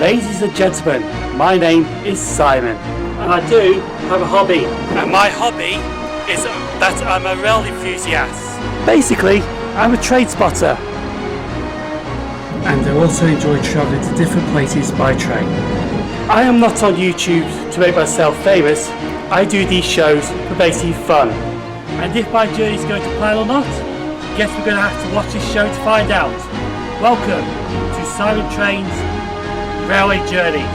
Ladies and gentlemen, my name is Simon, and I do have a hobby. And my hobby is that I'm a rail enthusiast. Basically, I'm a trade spotter. And I also enjoy travelling to different places by train. I am not on YouTube to make myself famous. I do these shows for basically fun. And if my journey is going to plan or not, guess we're going to have to watch this show to find out. Welcome to Simon Trains Railway Journeys.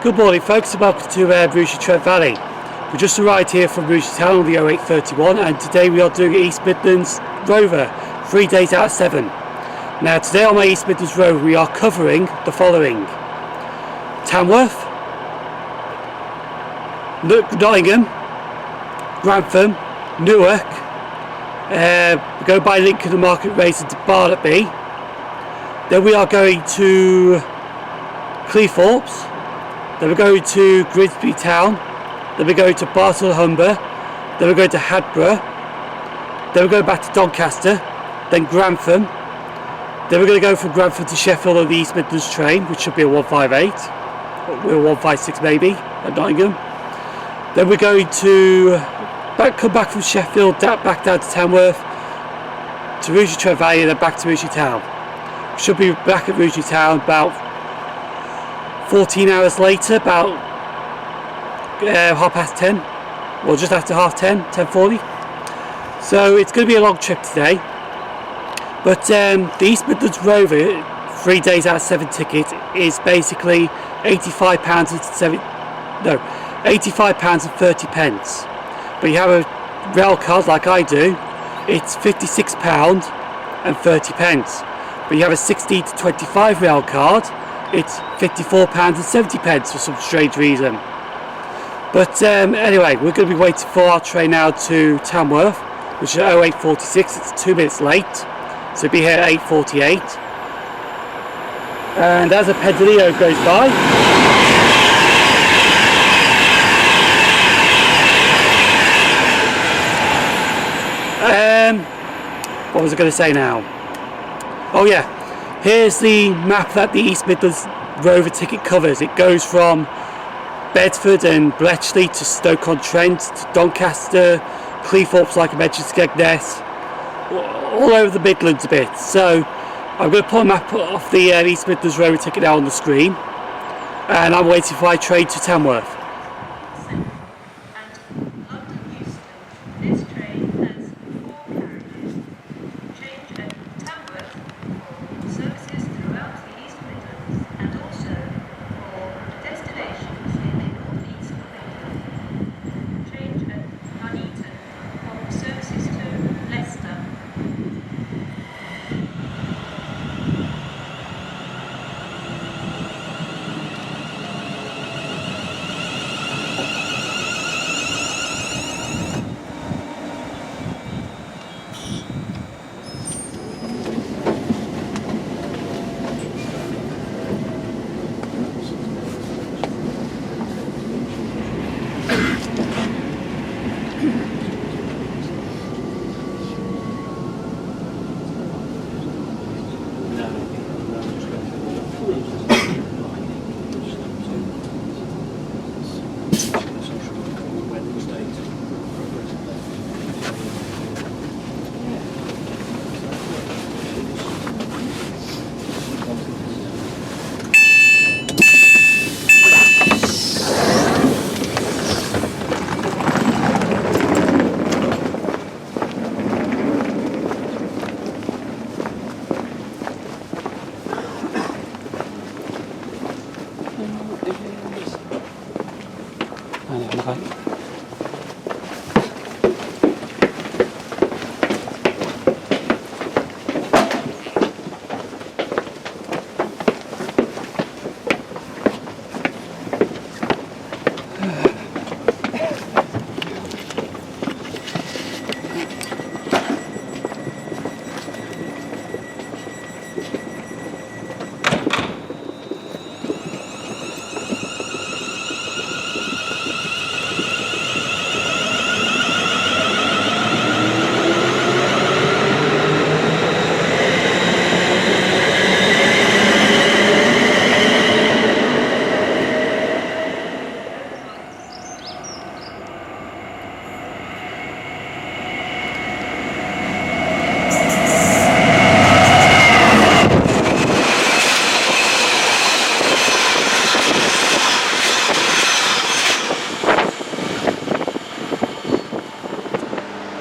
Good morning folks, and welcome to Rugeley Trent Valley. We just arrived here from Rugeley Town on the 0831, and today we are doing East Midlands Rover, 3 days out of 7. Now today on my East Midlands Rover we are covering the following: Tamworth, Nottingham, Grantham, Newark, we go by Lincoln and Market Race into Barnetby, then we are going to Cleethorpes, then we're going to Grimsby Town, then we're going to Barton-on-Humber, then we're going to Habrough, then we're going back to Doncaster, then Grantham, then we're going to go from Grantham to Sheffield on the East Midlands train, which should be a 158, or a 156 maybe, at Nottingham. Then we're going to come back from Sheffield, back down to Tamworth, to Rugeley Trent Valley, and then back to Rugeley Town. We should be back at Rugeley Town about 14 hours later, about 10:30, or just after 10:30, 10:40. So it's going to be a long trip today. But the East Midlands Rover 3 days out of 7 ticket is basically £85 and 30 pence. But you have a rail card like I do, it's £56 and 30 pence. But you have a 16 to 25 rail card, it's £54 and 70 pence for some strange reason. But anyway, we're going to be waiting for our train now to Tamworth, which is 0846. It's 2 minutes late, so it'll be here at 8:48. And as a Pedaleo goes by, what was I going to say now? Oh yeah. Here's the map that the East Midlands Rover ticket covers. It goes from Bedford and Bletchley to Stoke-on-Trent to Doncaster, Cleethorpes, like I mentioned, Skegness, all over the Midlands a bit. So I'm going to put a map of the East Midlands Rover ticket now on the screen, and I'm waiting for my train to Tamworth.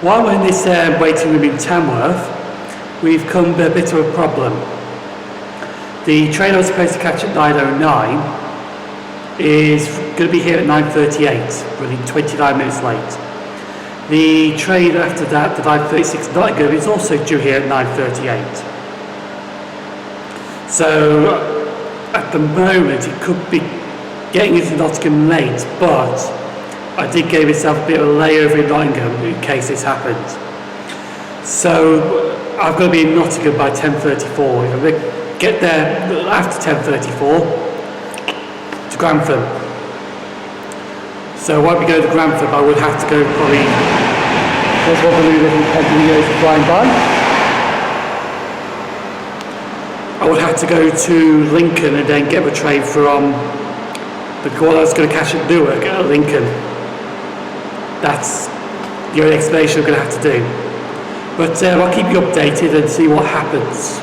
While we're in this waiting room in Tamworth, we've come a bit of a problem. The train I was supposed to catch at 9:09 is going to be here at 9:38, running 29 minutes late. The train after that, the 9:36 Nottingham, is also due here at 9:38. So at the moment it could be getting into Nottingham late, but I did give myself a bit of a layover in Nottingham in case this happens. So I've got to be in Nottingham by 10:34. If I'm going to get there after 10:34 to Grantham. So while we go to Grantham, I would have to go probably, there's one of the little years flying by. I would have to go to Lincoln and then get the train from the one I was going to catch at Newark at Lincoln. That's the only explanation I'm going to have to do. But I'll keep you updated and see what happens.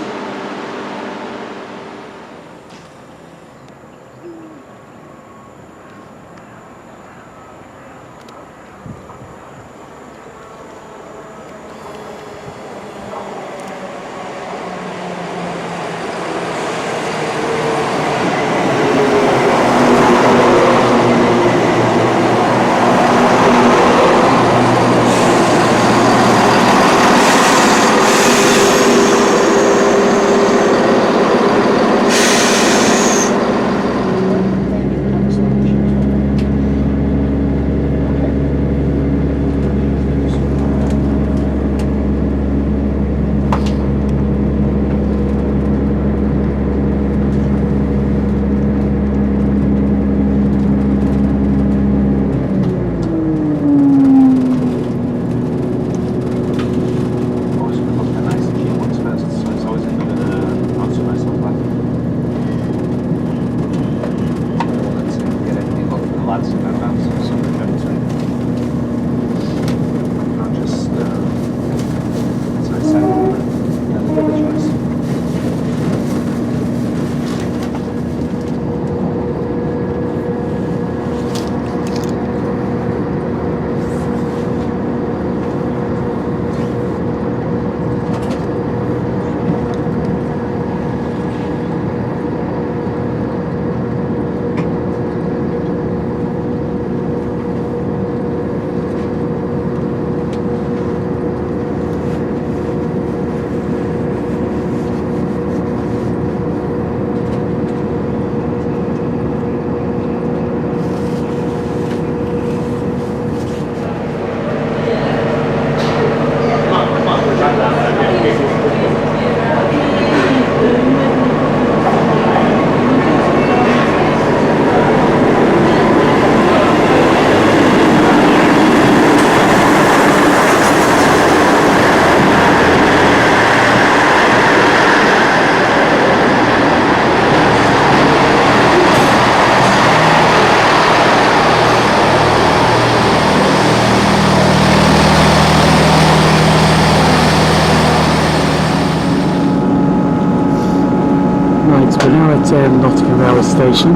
We're now at Nottingham railway station,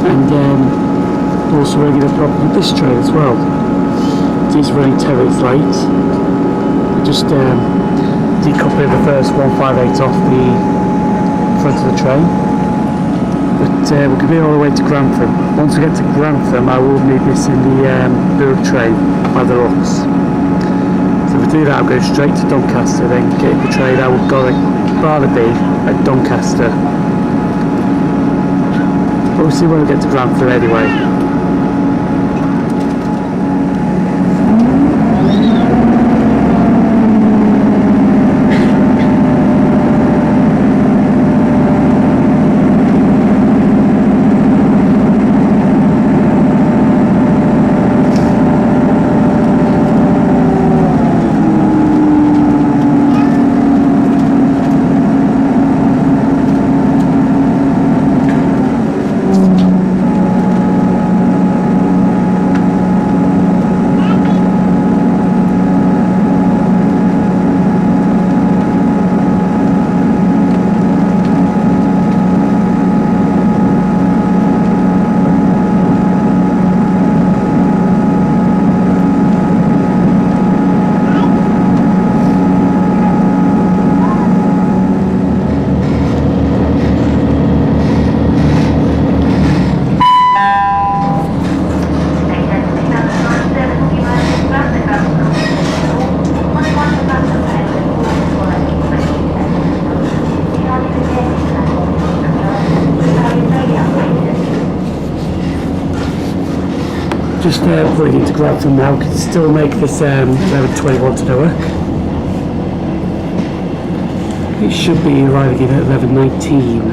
and also we're going to problem with this train as well. It is running 10 minutes late. Just decoupling the first 158 off the front of the train, but we're going to be all the way to Grantham. Once we get to Grantham, I will be missing the Rugeley train by the looks. So if we do that, I'll go straight to Doncaster, then get the train. I will go to Barnetby at Doncaster. But we'll see when we get to Grantham anyway. Just putting into Grantham now, we can still make this 11:21 to Newark. It should be arriving in at 11:19.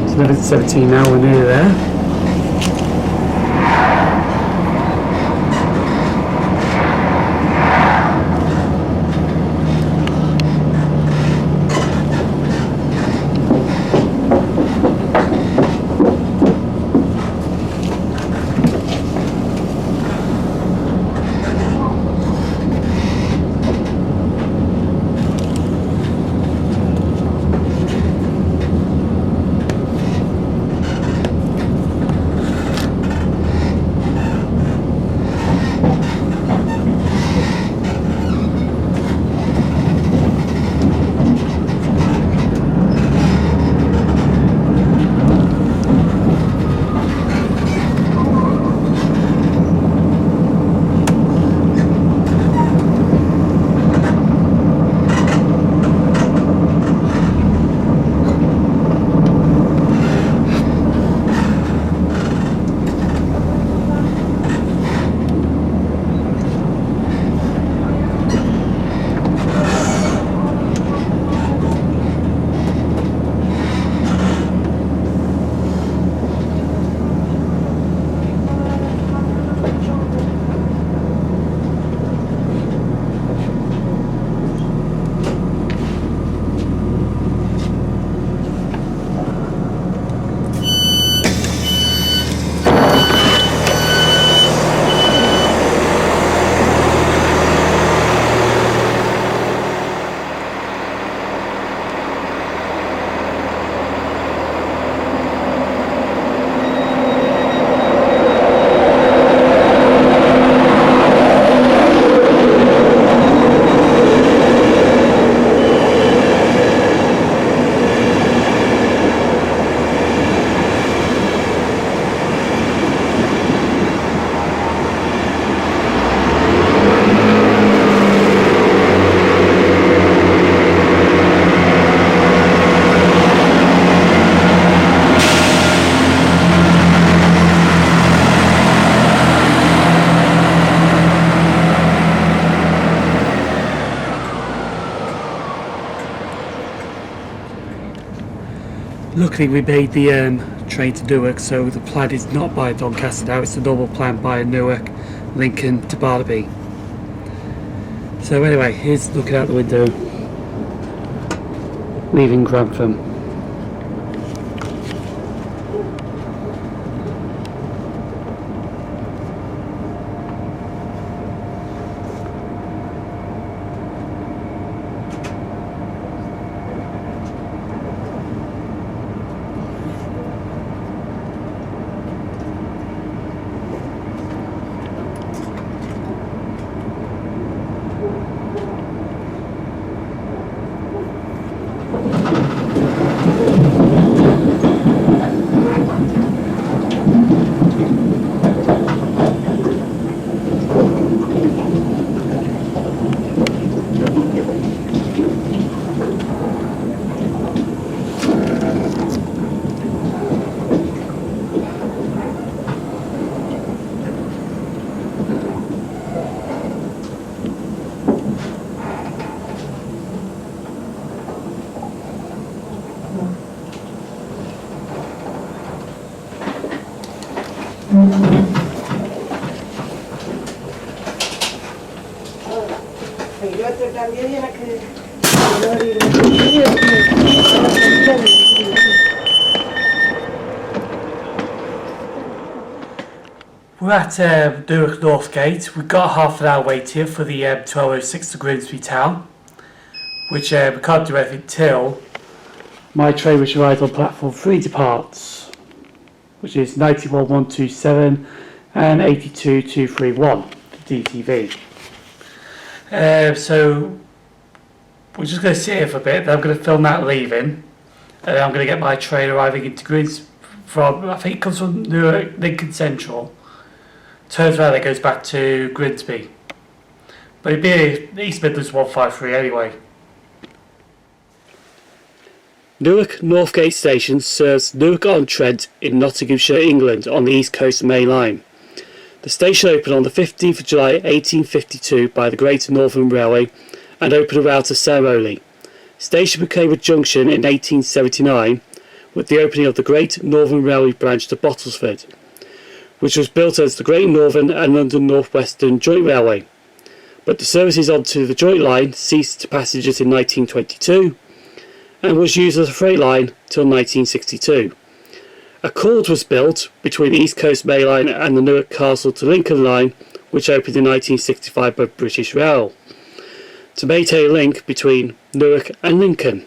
It's 11:17 now, we're nearly there. Luckily we made the train to Newark, so the plan is not by Doncaster now, it's the normal plan by Newark, Lincoln to Barnetby. So anyway, here's looking out the window, leaving Grantham. We're at Newark North Gate. We've got half an hour wait here for the 1206 to Grimsby Town, which we can't do anything till my train, which arrives on platform 3, departs, which is 91127 and 82231, the DTV. So we're just going to sit here for a bit, then I'm going to film that leaving, and I'm going to get my train arriving into Grimsby from, I think it comes from Newark, Lincoln Central, turns around and goes back to Grimsby. But it'd be East Midlands 153 anyway. Newark North Gate Station serves Newark-on-Trent in Nottinghamshire, England, on the East Coast Main Line. The station opened on the 15th of July 1852 by the Great Northern Railway and opened without a ceremony. Station became a junction in 1879 with the opening of the Great Northern Railway branch to Bottlesford, which was built as the Great Northern and London North Western Joint Railway. But the services onto the joint line ceased to passengers in 1922 and was used as a freight line till 1962. A cord was built between the East Coast Main Line and the Newark Castle to Lincoln line, which opened in 1965 by British Rail, to maintain a link between Newark and Lincoln.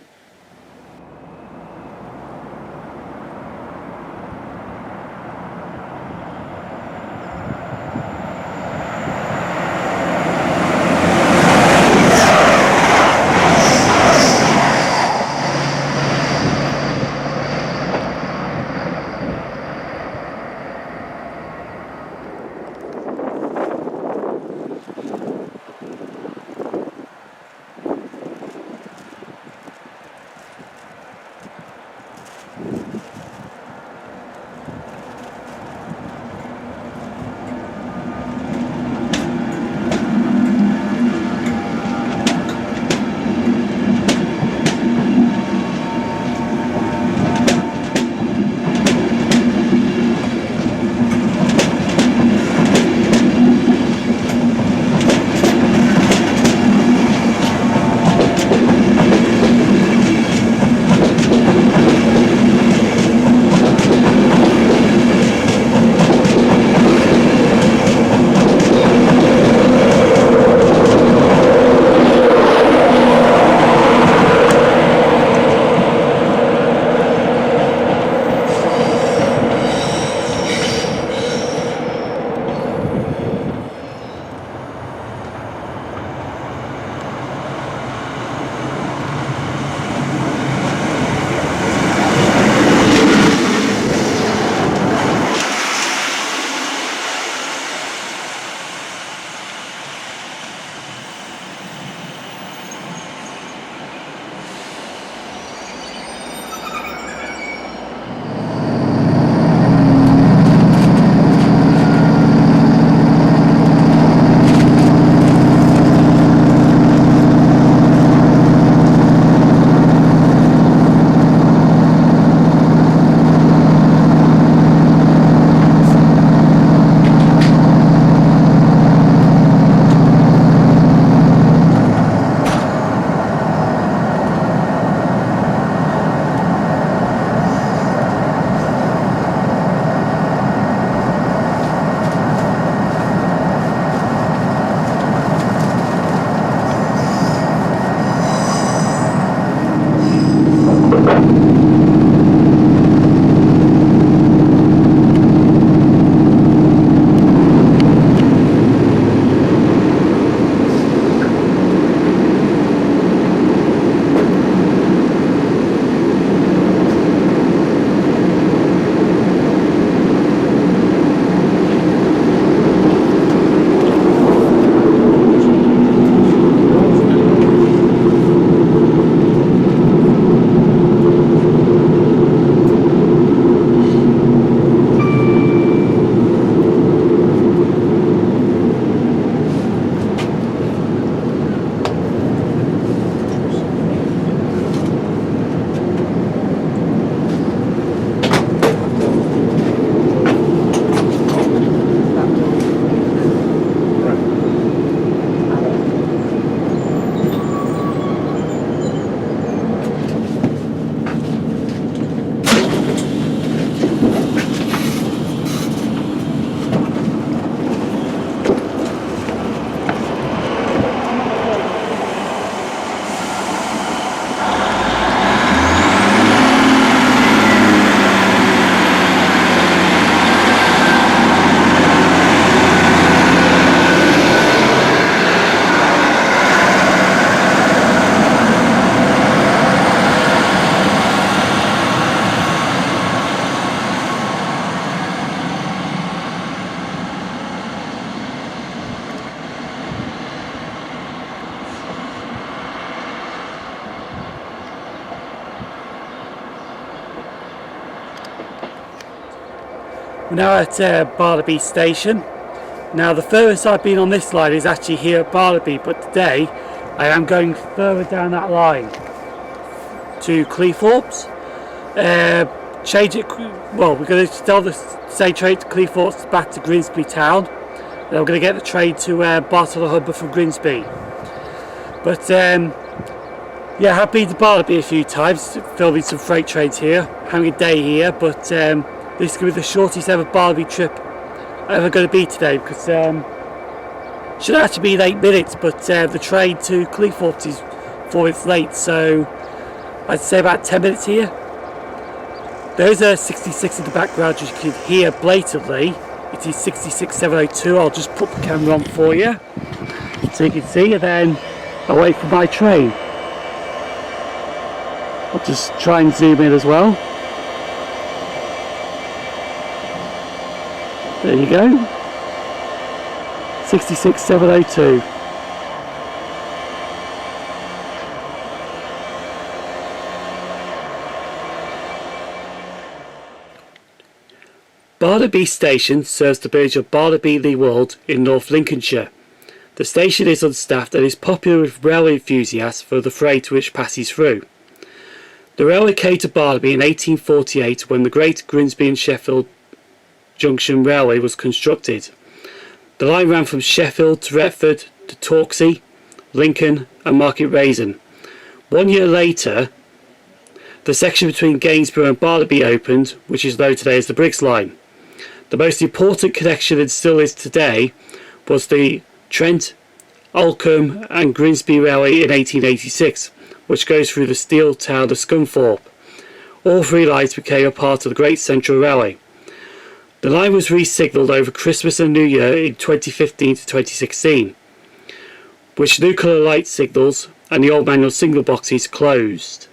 We're now at Barnetby station. Now the furthest I've been on this line is actually here at Barnetby, but today I am going further down that line to Cleethorpes. Change it, well, we're going to tell the same train to Cleethorpes back to Grimsby Town. Then we're going to get the train to Barton-on-Humber from Grimsby. But yeah, I've been to Barnetby a few times, filming some freight trains here, having a day here, but this is going to be the shortest ever Barnetby trip ever going to be today, because it should actually be in 8 minutes, but the train to Cleethorpes is 4 minutes late, so I'd say about 10 minutes here. There's a 66 in the background, as you can hear blatantly. It is 66702. I'll just put the camera on for you so you can see, and then I'll wait for my train. I'll just try and zoom in as well. There you go. 66702. Barnetby Station serves the village of Barnetby-le-Wold in North Lincolnshire. The station is unstaffed and is popular with railway enthusiasts for the freight which passes through. The railway came to Barnetby in 1848 when the Great Grimsby and Sheffield Junction Railway was constructed. The line ran from Sheffield to Retford to Torksey, Lincoln and Market Raisin. 1 year later, the section between Gainsborough and Barnetby opened, which is known today as the Briggs Line. The most important connection, and still is today, was the Trent, Alcombe and Grimsby Railway in 1886, which goes through the steel town of Scunthorpe. All three lines became a part of the Great Central Railway. The line was re-signalled over Christmas and New Year in 2015 to 2016, which new colour light signals and the old manual signal boxes closed.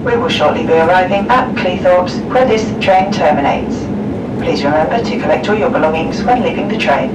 We will shortly be arriving at Cleethorpes, where this train terminates. Please remember to collect all your belongings when leaving the train.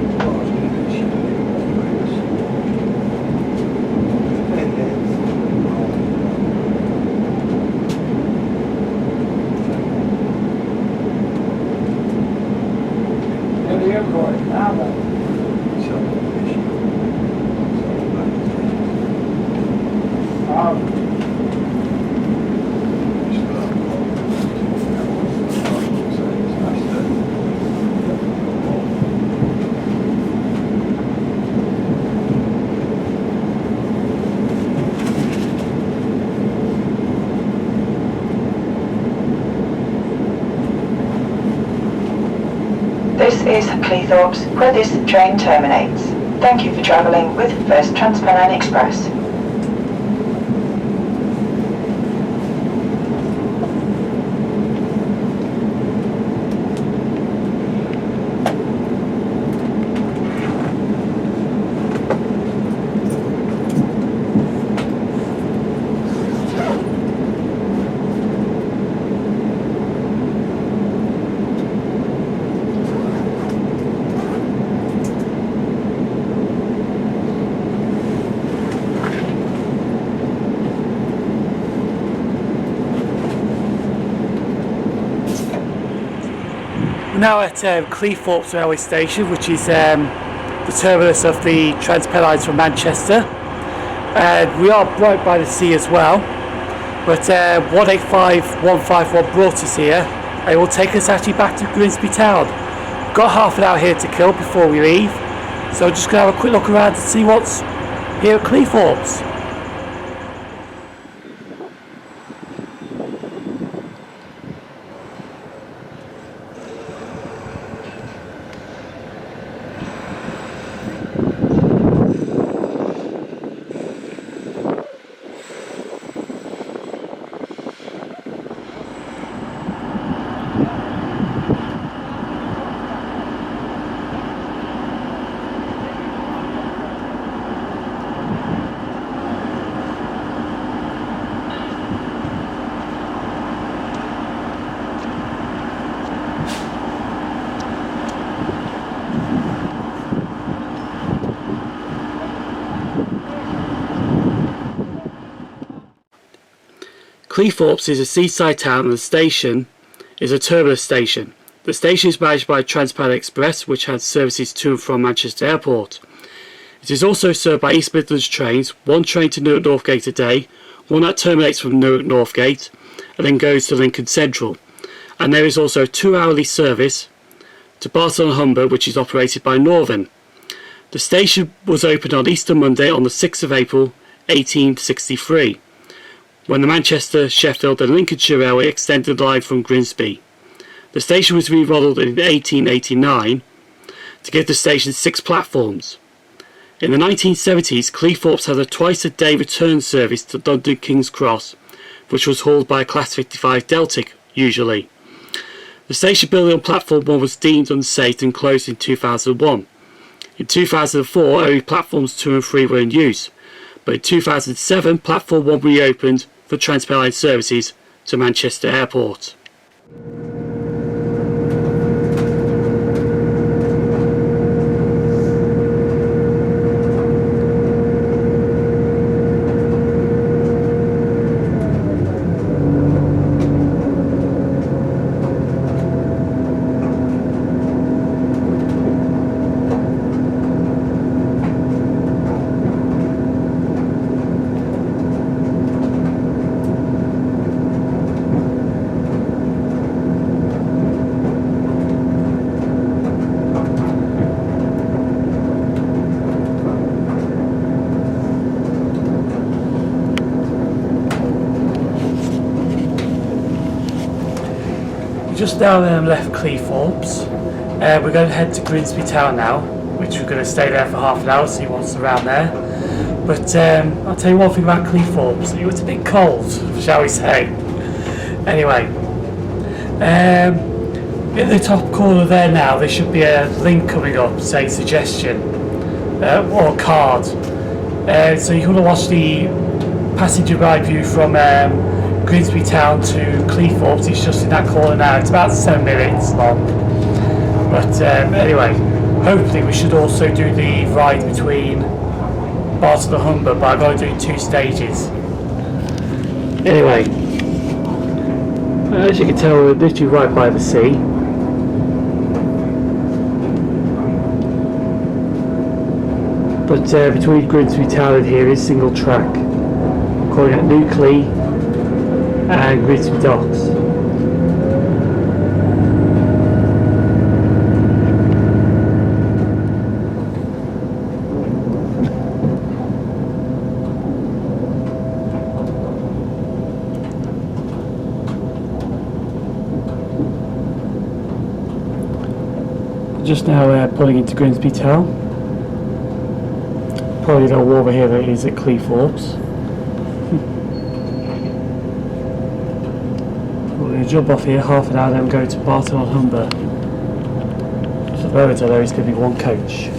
This is Cleethorpes, where this train terminates. Thank you for travelling with First Transpennine Express. We're now at Cleethorpes railway station, which is the terminus of the Transpennines from Manchester. We are right by the sea as well, but 185151 brought us here, and it will take us actually back to Grimsby Town. We've got half an hour here to kill before we leave, so I'm just going to have a quick look around to see what's here at Cleethorpes. Cleethorpes is a seaside town and the station is a terminus station. The station is managed by Transpennine Express, which has services to and from Manchester Airport. It is also served by East Midlands trains, one train to Newark North Gate a day, one that terminates from Newark North Gate and then goes to Lincoln Central. And there is also a 2-hourly service to Barton-on-Humber, which is operated by Northern. The station was opened on Easter Monday on the 6th of April 1863. When the Manchester, Sheffield and Lincolnshire Railway extended the line from Grimsby. The station was remodelled in 1889 to give the station 6 platforms. In the 1970s, Cleethorpes had a twice-a-day return service to London King's Cross, which was hauled by a Class 55 Deltic, usually. The station building on Platform 1 was deemed unsafe and closed in 2001. In 2004, only Platforms 2 and 3 were in use, but in 2007, Platform 1 reopened for Transpennine services to Manchester Airport. Just now left Cleethorpes. We're going to head to Grimsby Town now, which we're going to stay there for half an hour, see what's around there. But I'll tell you one thing about Cleethorpes, it was a bit cold, shall we say. Anyway, in the top corner there now, there should be a link coming up saying suggestion, or a card. So you can watch the passenger ride view from Grimsby Town to Cleethorpes. It's just in that corner now. It's about 7 minutes long. But anyway, hopefully we should also do the ride between Barton-on-Humber, but I've got to do it in 2 stages. Anyway, as you can tell, we're literally right by the sea. But between Grimsby Town and here is single track. I'm calling it Rugeley and Grimsby Docks. Just now pulling into Grimsby Town. Probably no warmer here than it is at Cleethorpes. We're going to jump off here half an hour, then go to Barton-on-Humber. At the moment I know it's going to be 1 coach.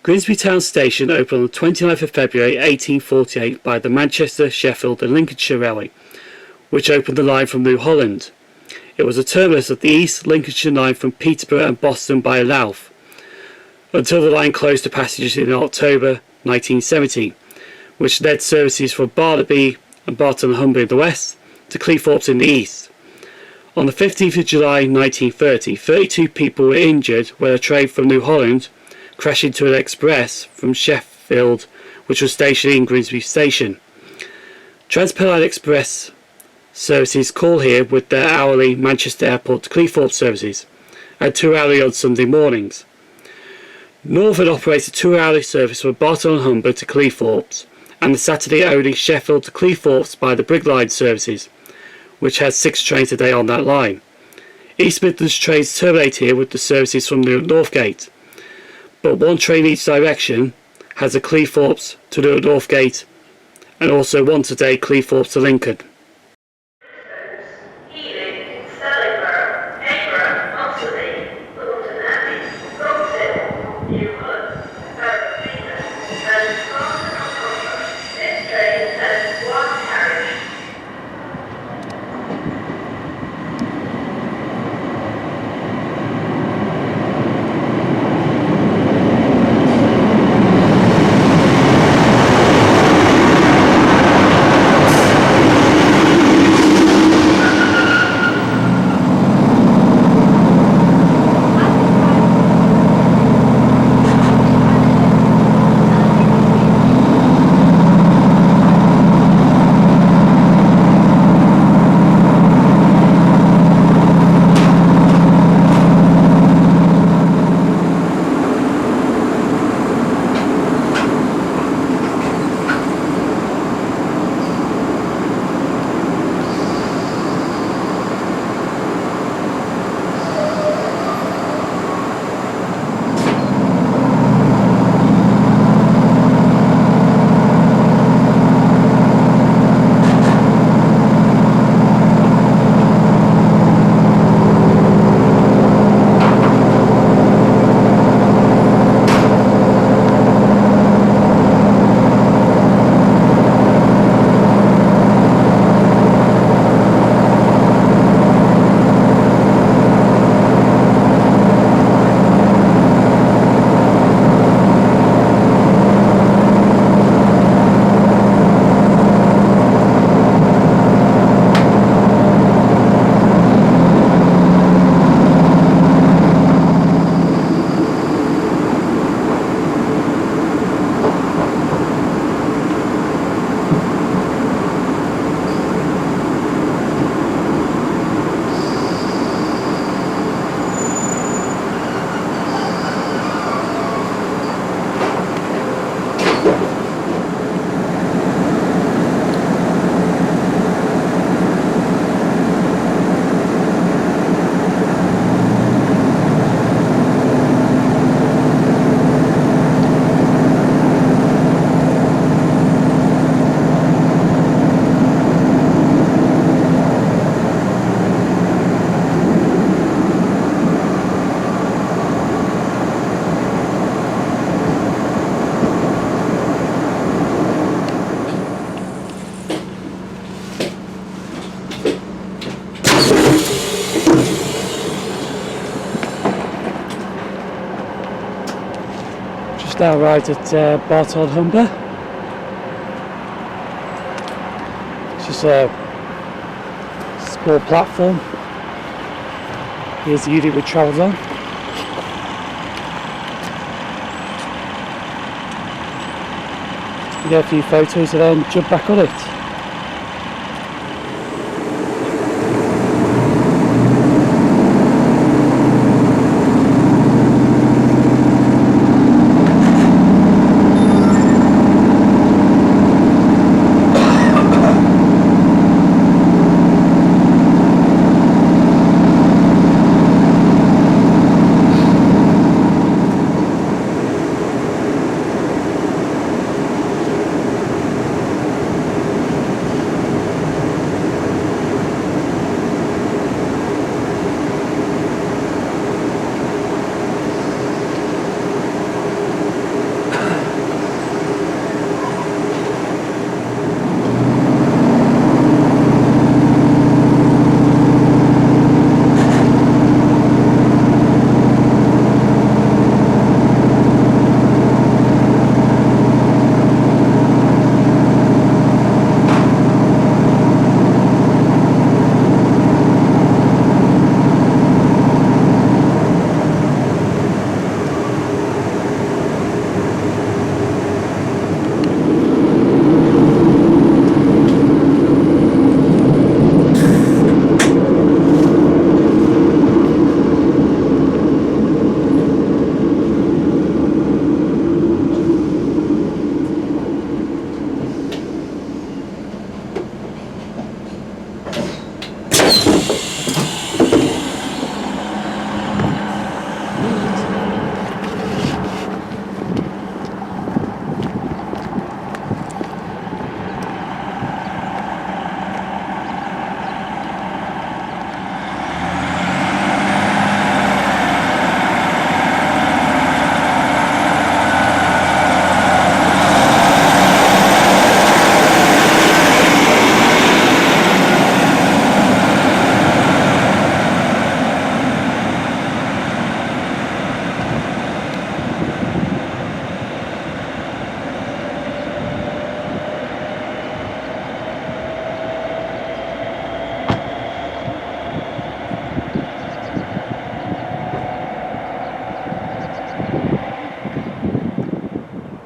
Grimsby Town Station opened on the 29th of February 1848 by the Manchester, Sheffield and Lincolnshire Railway, which opened the line from New Holland. It was a terminus of the East Lincolnshire line from Peterborough and Boston by Louth, until the line closed to passengers in October 1970, which led services from Barnetby and Barton-on-Humber in the west to Cleethorpes in the east. On the 15th of July 1930, 32 people were injured when a train from New Holland crashed into an express from Sheffield, which was stationed in Grimsby Station. Transpennine Express services call here with their hourly Manchester Airport to Cleethorpes services, and 2 hourly on Sunday mornings. Northern operates a 2-hourly service from Barton-on-Humber to Cleethorpes, and the Saturday only Sheffield to Cleethorpes by the Brigg Line services, which has 6 trains a day on that line. East Midlands trains terminate here with the services from Newark North Gate, but 1 train each direction has a Cleethorpes to Newark North Gate, and also once a day Cleethorpes to Lincoln. Now arrived at Barton-on-Humber. It's just a small platform. Here's the unit we travelled on. We get a few photos and then jump back on it.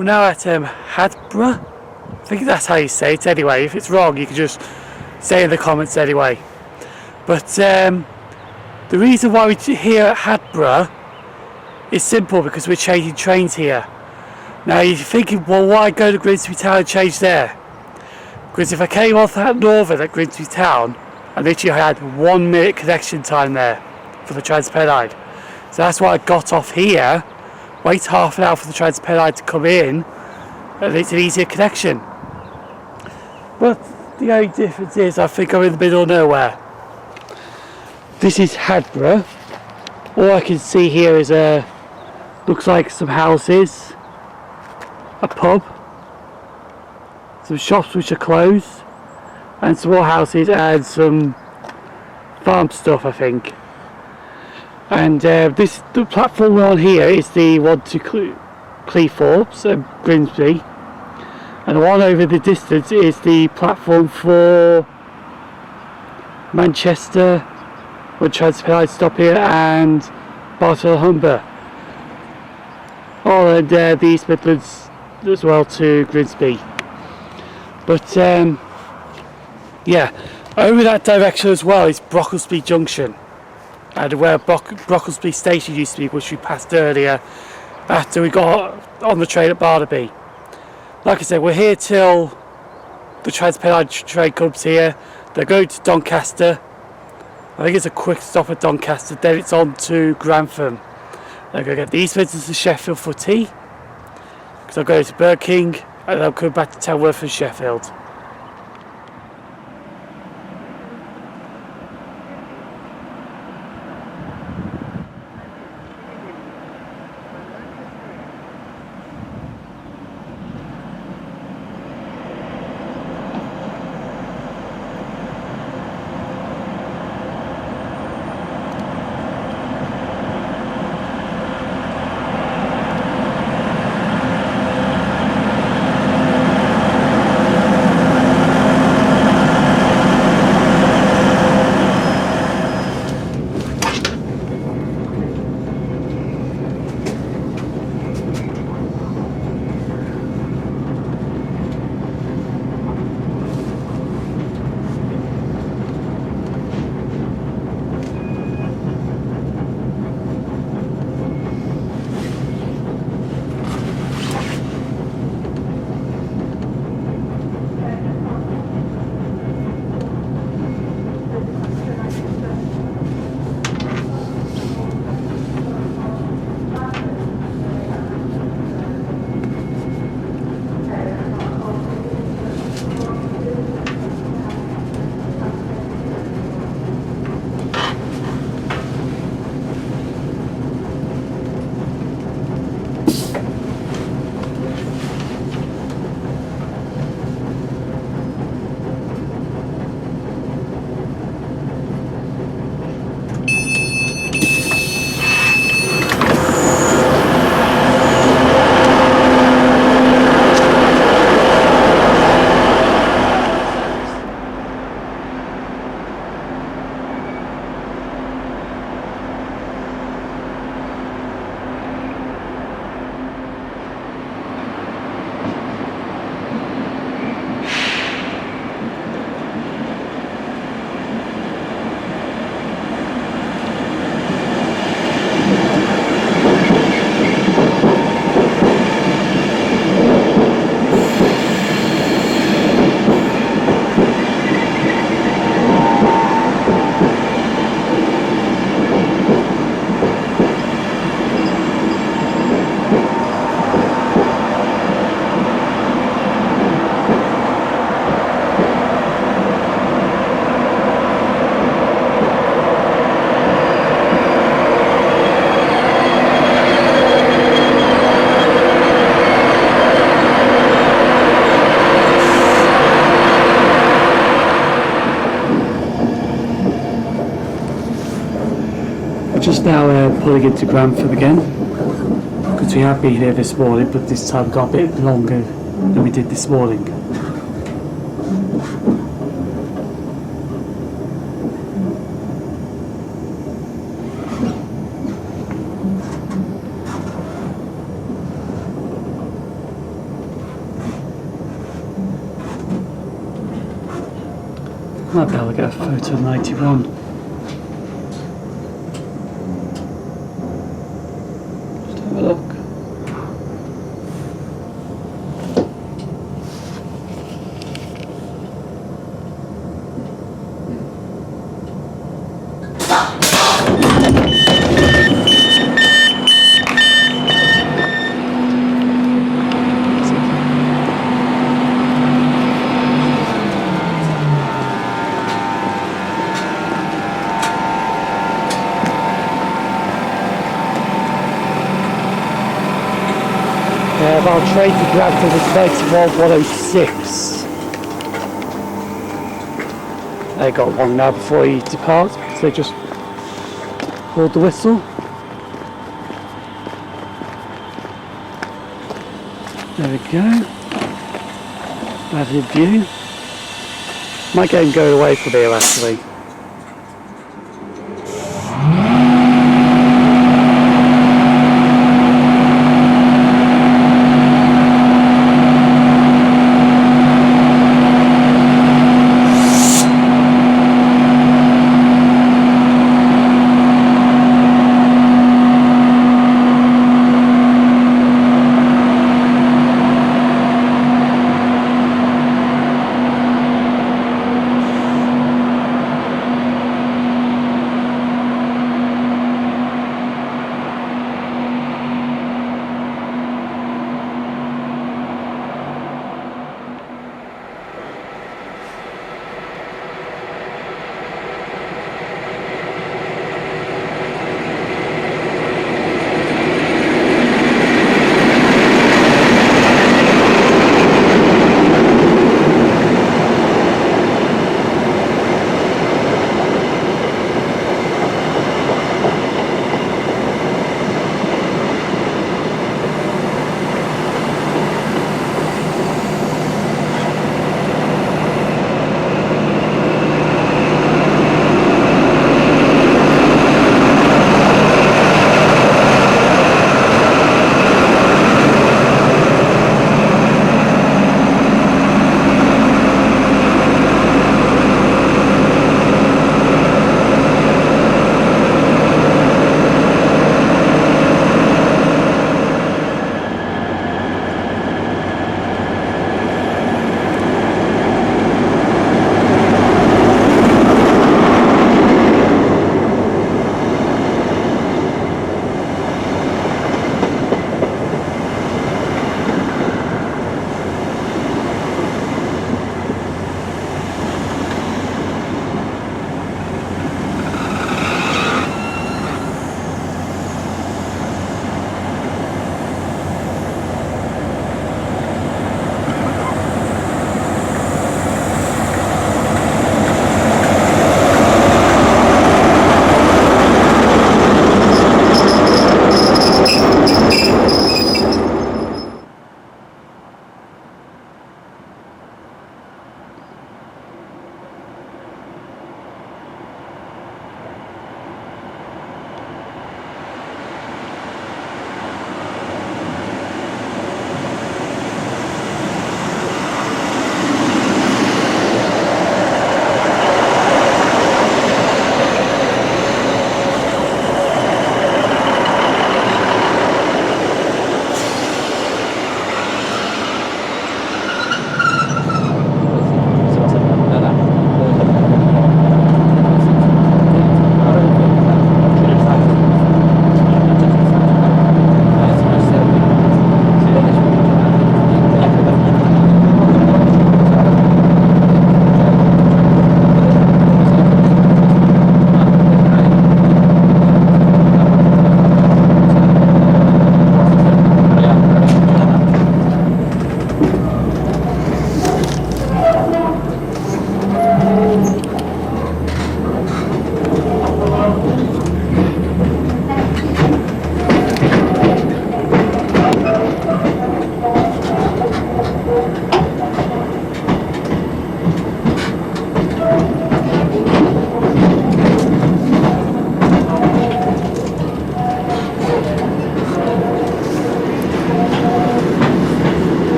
We're now at Habrough. I think that's how you say it anyway. If it's wrong, you can just say in the comments anyway. But the reason why we're here at Habrough is simple, because we're changing trains here. Now you're thinking, well, why go to Grimsby Town and change there? Because if I came off that Northern at Grimsby Town, I literally had 1 minute connection time there for the Transpennine. So that's why I got off here, wait half an hour for the Transpennine to come in, and it's an easier connection. But the only difference is I think I'm in the middle of nowhere. This is Habrough. All I can see here is looks like some houses, a pub, some shops which are closed, and some more houses and some farm stuff, I think. And the platform we're on here is the one to Cleethorpes and Grimsby, and the one over the distance is the platform for Manchester, where Transpennine stop here, and Barton-on-Humber. Oh, and the East Midlands as well to Grimsby. But yeah, over that direction as well is Brocklesby Junction, and where Brocklesby Station used to be, which we passed earlier after we got on the train at Barnetby. Like I said, we're here till the Transpennine train comes here. They're going to Doncaster. I think it's a quick stop at Doncaster, then it's on to Grantham. They're going to get the East Midlands to Sheffield for tea, because I'll go to Burger King, and I'll come back to Tamworth and Sheffield. Just now pulling into Grantham again, because we have been here this morning, but this time got a bit longer than we did this morning. Might be able to get a photo of 91. Just have a look. Our train to Grantham is 91:106. They got one now before he departs because they just pulled the whistle. There we go. Lovely view. Might get him going away from here actually.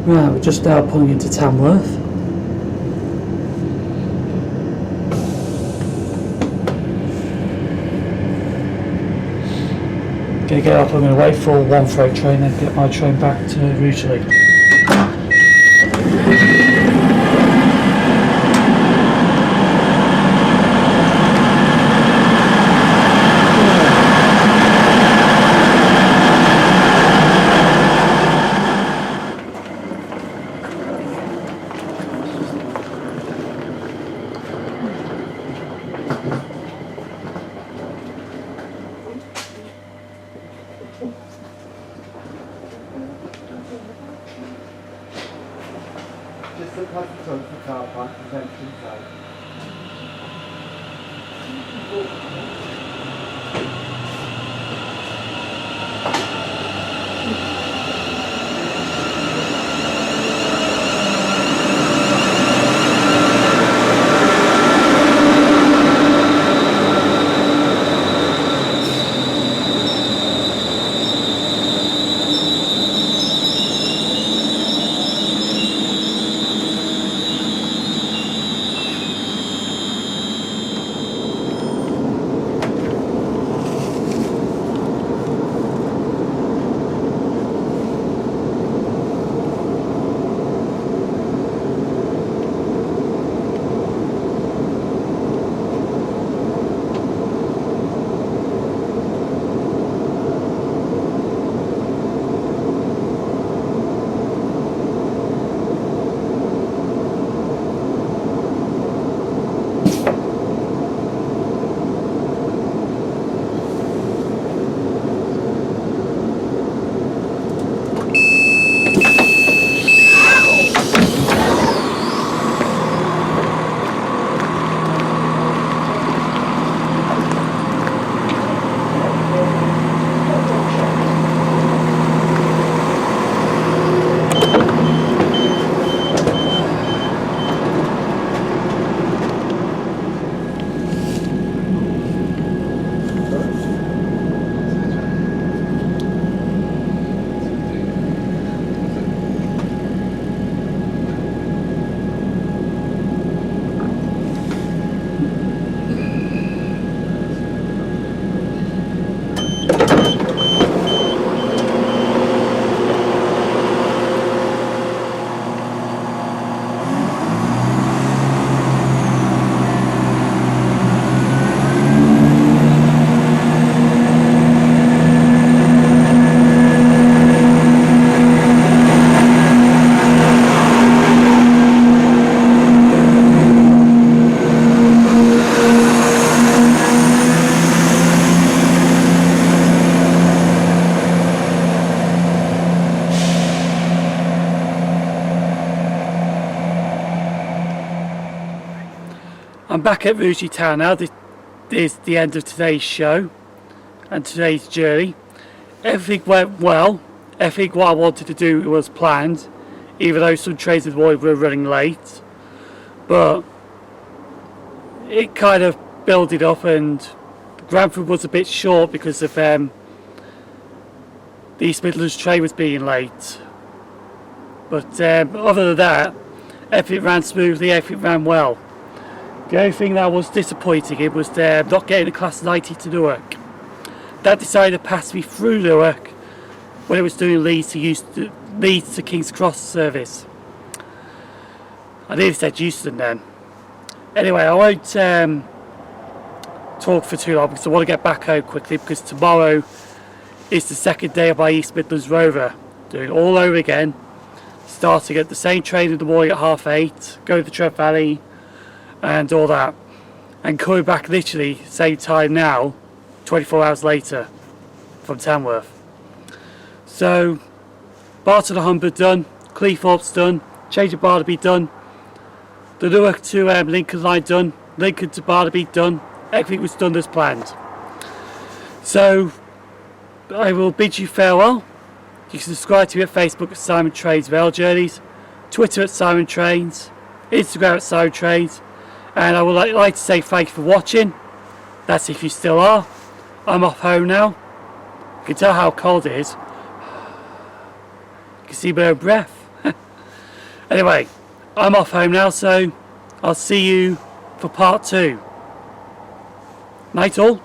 Right, we're just now pulling into Tamworth. Gonna get up, I'm going to wait for one freight train and get my train back to Rugeley. Just the hospital for car park prevention side. I'm back at Rugeley Town now. This is the end of today's show and today's journey. Everything went well. Everything what I wanted to do was planned, even though some trains were running late. But it kind of built up, and Grantham was a bit short because of the East Midlands train was being late. But other than that, everything ran smoothly, everything ran well. The only thing that was disappointing it was not getting a class 90 to Newark. That decided to pass me through Newark when it was doing Leeds to King's Cross service. I nearly said Euston then. Anyway, I won't talk for too long because I want to get back home quickly, because tomorrow is the second day of my East Midlands Rover. Doing it all over again. Starting at the same train in the morning at 8:30, going to the Trent Valley and all that, and coming back literally same time now, 24 hours later from Tamworth. So Barton-on-Humber done, Cleethorpes done, change of Barnetby done, the Newark to Lincoln line done, Lincoln to Barnetby done. Everything was done as planned. So I will bid you farewell. You can subscribe to me at Facebook at Simon Trains Rail Journeys, Twitter at Simon Trains, Instagram at Simon Trains, and I would like to say thank you for watching. That's if you still are. I'm off home now. You can tell how cold it is. You can see my own breath. Anyway, I'm off home now, so I'll see you for part 2. Night all.